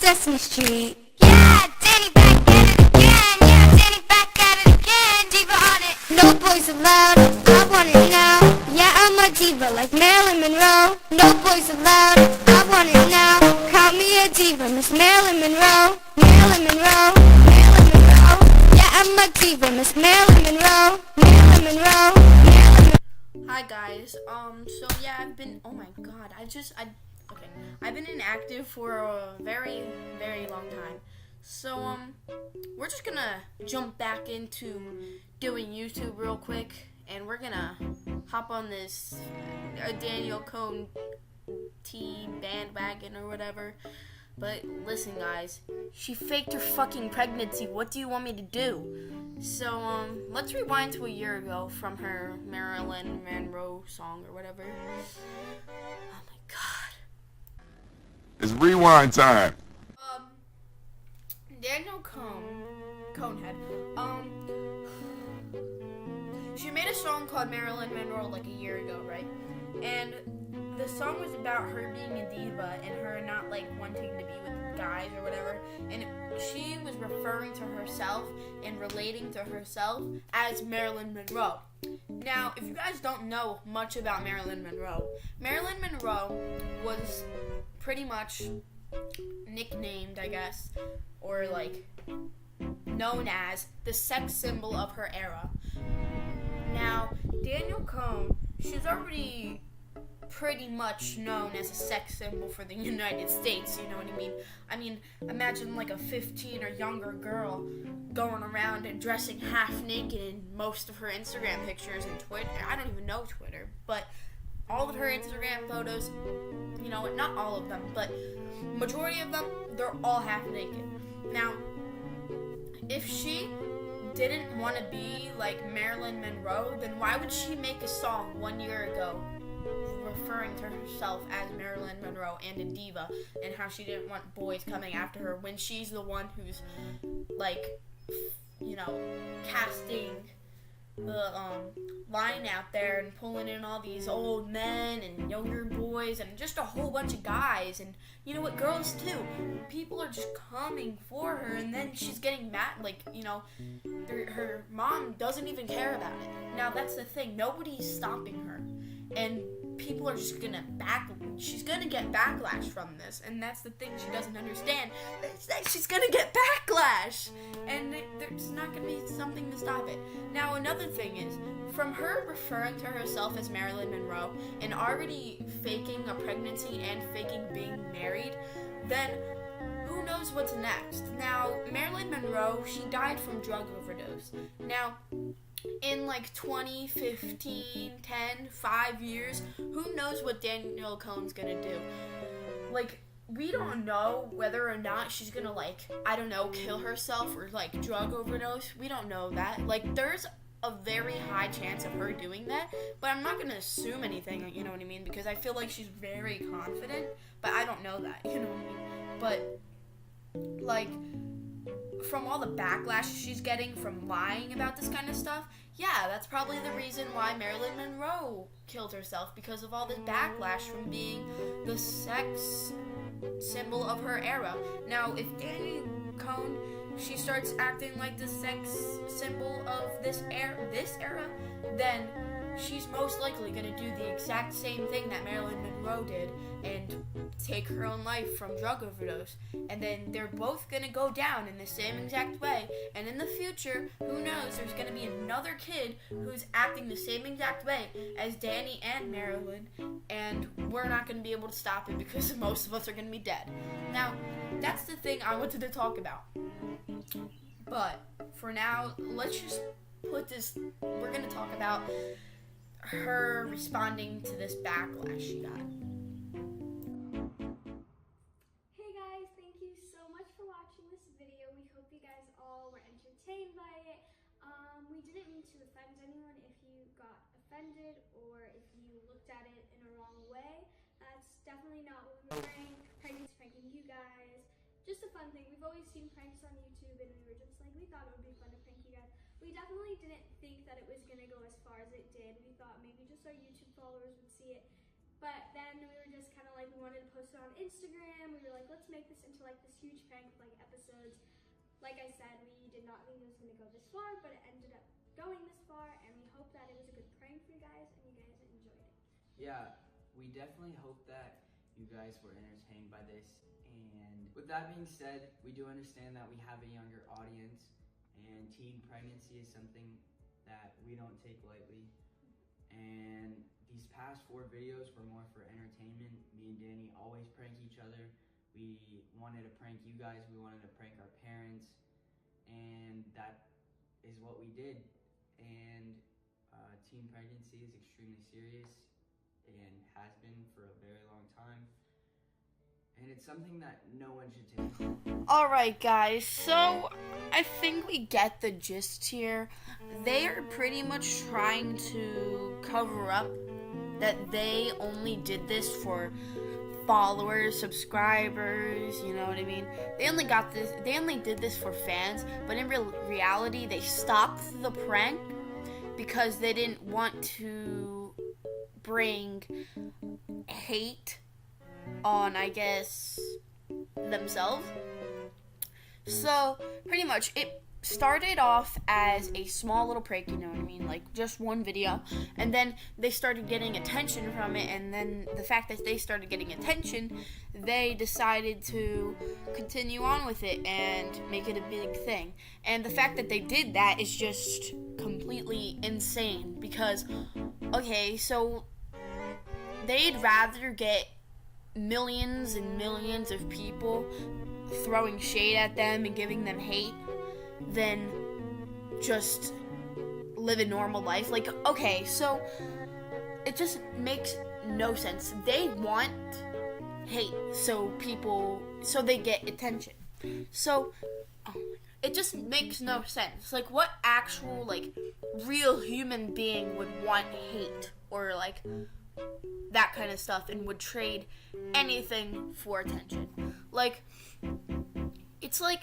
Sesame Street. Yeah, Danny back at it again. Yeah, Danny back at it again. Diva on it. No boys allowed. I want it now. Yeah, I'm a diva like Marilyn Monroe. No boys allowed. I want it now. Call me a diva, Miss Marilyn Monroe. Marilyn Monroe. Marilyn Monroe. Yeah, I'm a diva, Miss Marilyn Monroe. Marilyn Monroe. Marilyn Monroe. Hi guys. So yeah, oh my god, I've been inactive for a very, very long time. So, we're just gonna jump back into doing YouTube real quick, and we're gonna hop on this Danielle Cohn bandwagon or whatever. But listen guys, she faked her fucking pregnancy. What do you want me to do? So, let's rewind to a year ago from her Marilyn Monroe song or whatever. Oh my god. It's rewind time. Danielle Conehead, she made a song called Marilyn Monroe like a year ago, right? And the song was about her being a diva and her not like wanting to be with guys or whatever. And she was referring to herself and relating to herself as Marilyn Monroe. Now, if you guys don't know much about Marilyn Monroe was pretty much nicknamed, I guess, or like known as the sex symbol of her era. Now, Danielle Cohn, she's already pretty much known as a sex symbol for the United States, you know what I mean? I mean, imagine like a 15 or younger girl going around and dressing half naked in most of her Instagram pictures and Twitter. I don't even know Twitter, but all of her Instagram photos, you know, not all of them, but majority of them, they're all half naked. Now, if she didn't want to be like Marilyn Monroe, then why would she make a song 1 year ago referring to herself as Marilyn Monroe and a diva, and how she didn't want boys coming after her when she's the one who's like, you know, casting the line out there and pulling in all these old men and younger boys and just a whole bunch of guys, and you know what, girls too. People are just coming for her, and then she's getting mad, like, you know, her mom doesn't even care about it. Now that's the thing, nobody's stopping her, and people are just gonna she's gonna get backlash from this, and that's the thing she doesn't understand. She's gonna get backlash, and there's not gonna be something to stop it. Now another thing is, from her referring to herself as Marilyn Monroe and already faking a pregnancy and faking being married, then who knows what's next? Now, Marilyn Monroe, she died from drug overdose. Now, in like 2015, 10, 5 years, who knows what Danielle Cohn's gonna do? Like, we don't know whether or not she's gonna, like, I don't know, kill herself or like drug overdose. We don't know that. Like, there's a very high chance of her doing that, but I'm not gonna assume anything, you know what I mean? Because I feel like she's very confident, but I don't know that, you know what I mean? But like, from all the backlash she's getting from lying about this kind of stuff, yeah, that's probably the reason why Marilyn Monroe killed herself, because of all this backlash from being the sex symbol of her era. Now, if Danielle Cohn, she starts acting like the sex symbol of this era, then she's most likely going to do the exact same thing that Marilyn Monroe did and take her own life from drug overdose. And then they're both going to go down in the same exact way. And in the future, who knows, there's going to be another kid who's acting the same exact way as Danny and Marilyn. And we're not going to be able to stop it because most of us are going to be dead. Now, that's the thing I wanted to talk about. But for now, let's just we're going to talk about her responding to this backlash she got. Hey guys, thank you so much for watching this video. We hope you guys all were entertained by it. We didn't mean to offend anyone. If you got offended or if you looked at it in a wrong way, that's definitely not what we were doing. Pranking you guys. Just a fun thing. We've always seen pranks on YouTube, and we were just like, we thought it would be fun to prank you guys. We definitely didn't think that it was going to go as far as it did. We thought maybe just our YouTube followers would see it. But then we were just kind of like, we wanted to post it on Instagram. We were like, let's make this into like this huge prank with like episodes. Like I said, we did not think it was going to go this far, but it ended up going this far, and we hope that it was a good prank for you guys and you guys enjoyed it. Yeah, we definitely hope that you guys were entertained by this. And with that being said, we do understand that we have a younger audience, and teen pregnancy is something that we don't take lightly. And these past 4 videos were more for entertainment. Me and Danny always prank each other. We wanted to prank you guys, we wanted to prank our parents, and that is what we did. And teen pregnancy is extremely serious and has been for a very long time. And it's something that no one should take. Alright guys, so I think we get the gist here. They are pretty much trying to cover up that they only did this for followers, subscribers, you know what I mean? They only did this for fans, but in reality they stopped the prank because they didn't want to bring hate on, I guess, themselves. So pretty much it started off as a small little prank, you know what I mean, like just one video, and then they started getting attention from it, and then the fact that they started getting attention, they decided to continue on with it and make it a big thing. And the fact that they did that is just completely insane because, okay, so they'd rather get millions and millions of people throwing shade at them and giving them hate than just live a normal life. Like, okay, so it just makes no sense. They want hate so they get attention. So it just makes no sense. Like, what actual, like, real human being would want hate or, like, that kind of stuff and would trade anything for attention? Like, it's like,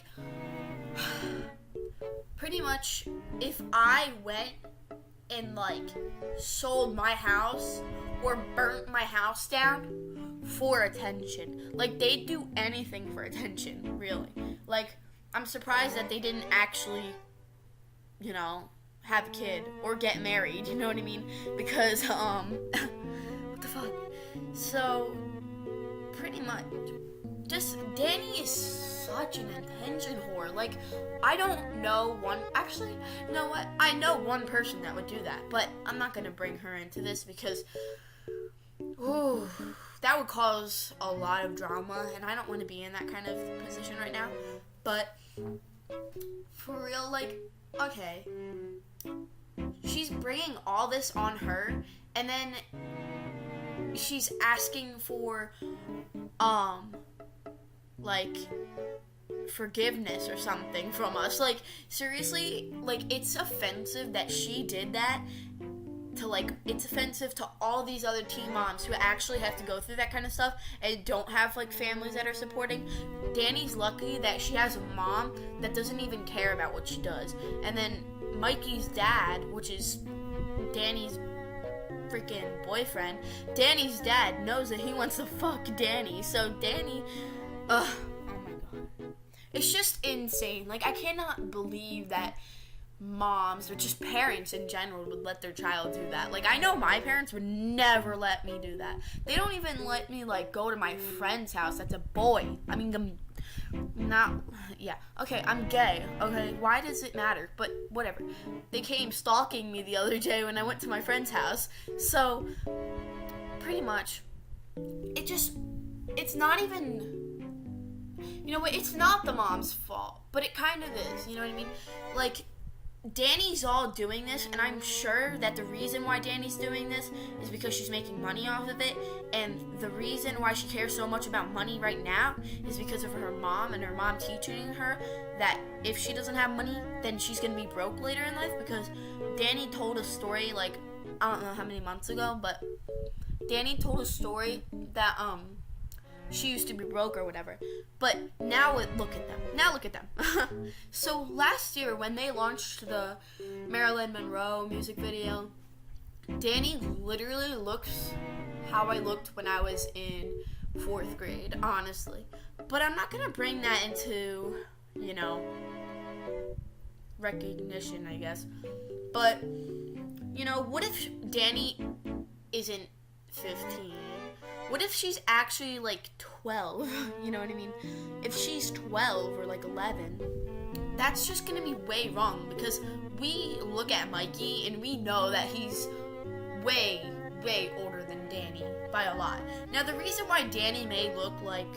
pretty much if I went and like sold my house or burnt my house down for attention, like they'd do anything for attention, really. Like, I'm surprised that they didn't actually, you know, have a kid or get married, you know what I mean? Because what the fuck? So pretty much just Danny is such an attention whore. Like, I don't know one, actually, you know what? I know one person that would do that, but I'm not going to bring her into this because, ooh, that would cause a lot of drama, and I don't want to be in that kind of position right now. But, for real, like, okay, she's bringing all this on her, and then she's asking for, like, forgiveness or something from us. Like, seriously, like, it's offensive that she did that to, like, it's offensive to all these other teen moms who actually have to go through that kind of stuff and don't have, like, families that are supporting. Danny's lucky that she has a mom that doesn't even care about what she does. And then Mikey's dad, which is Danny's freaking boyfriend, Danny's dad knows that he wants to fuck Danny. So Danny, oh my god. It's just insane. Like, I cannot believe that moms, or just parents in general, would let their child do that. Like, I know my parents would never let me do that. They don't even let me, like, go to my friend's house that's a boy. I mean, I'm not, yeah. Okay, I'm gay, okay? Why does it matter? But whatever. They came stalking me the other day when I went to my friend's house. So, pretty much, it's not even, you know what, it's not the mom's fault, but it kind of is, you know what I mean? Like, Danny's all doing this, and I'm sure that the reason why Danny's doing this is because she's making money off of it, and the reason why she cares so much about money right now is because of her mom, and her mom teaching her that if she doesn't have money, then she's gonna be broke later in life. Because Danny told a story, like, I don't know how many months ago, but Danny told a story that, she used to be broke or whatever. But now look at them. Now look at them. So last year when they launched the Marilyn Monroe music video, Danny literally looks how I looked when I was in 4th grade, honestly. But I'm not gonna bring that into, recognition, I guess. But, what if Danny isn't 15? What if she's actually like 12? You know what I mean? If she's 12 or like 11, that's just gonna be way wrong, because we look at Mikey and we know that he's way older than Danny by a lot. Now, the reason why Danny may look like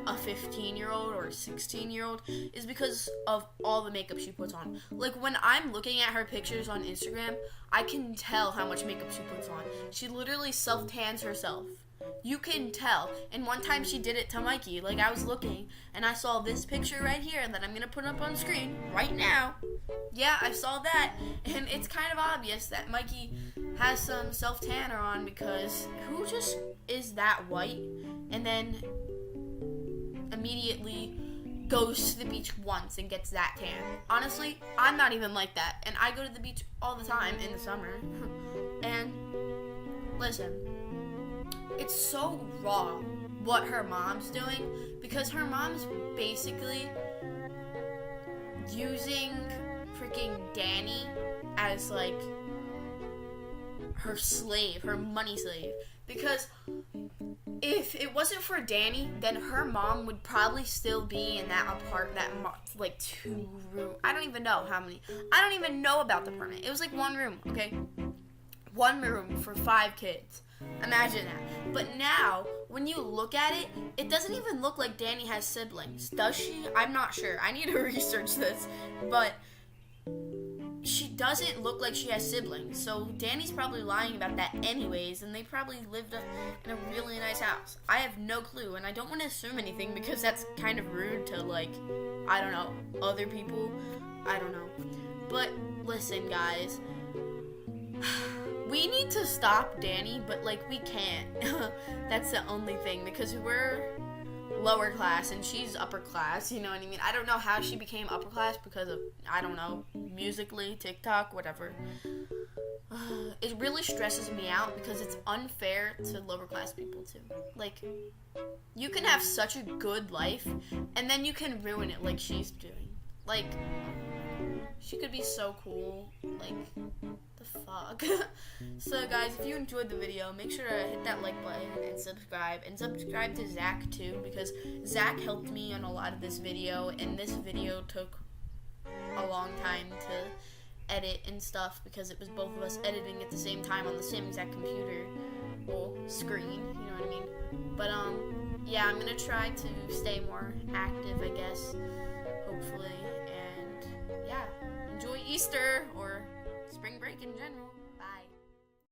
a 15-year-old or a 16-year-old is because of all the makeup she puts on. Like, when I'm looking at her pictures on Instagram, I can tell how much makeup she puts on. She literally self-tans herself. You can tell. And one time she did it to Mikey. Like, I was looking and I saw this picture right here that I'm gonna put up on screen right now. Yeah, I saw that, and it's kind of obvious that Mikey has some self-tanner on, because who just is that white and then immediately goes to the beach once and gets that tan? Honestly, I'm not even like that, and I go to the beach all the time in the summer. And listen, it's so wrong what her mom's doing, because her mom's basically using freaking Danny as like her slave, her money slave. Because if it wasn't for Danny, then her mom would probably still be in that like 2-room. I don't even know how many. I don't even know about the apartment. It was like 1 room, okay? 1 room for 5 kids. Imagine that. But now, when you look at it, it doesn't even look like Danny has siblings. Does she? I'm not sure. I need to research this. But she doesn't look like she has siblings. So Danny's probably lying about that anyways, and they probably lived in a really nice house. I have no clue, and I don't want to assume anything because that's kind of rude to, like, I don't know, other people. I don't know. But listen, guys. We need to stop Danny, but, like, we can't. That's the only thing, because we're lower class and she's upper class, you know what I mean? I don't know how she became upper class, because of, I don't know, Musically, TikTok, whatever. It really stresses me out, because it's unfair to lower class people, too. Like, you can have such a good life, and then you can ruin it like she's doing. Like, she could be so cool. Like, the fuck? So, guys, if you enjoyed the video, make sure to hit that like button and subscribe. And subscribe to Zach, too, because Zach helped me on a lot of this video. And this video took a long time to edit and stuff, because it was both of us editing at the same time on the same exact computer. Well, screen, you know what I mean? But, yeah, I'm gonna try to stay more active, I guess. Hopefully. And, yeah, enjoy Easter, or spring break in general.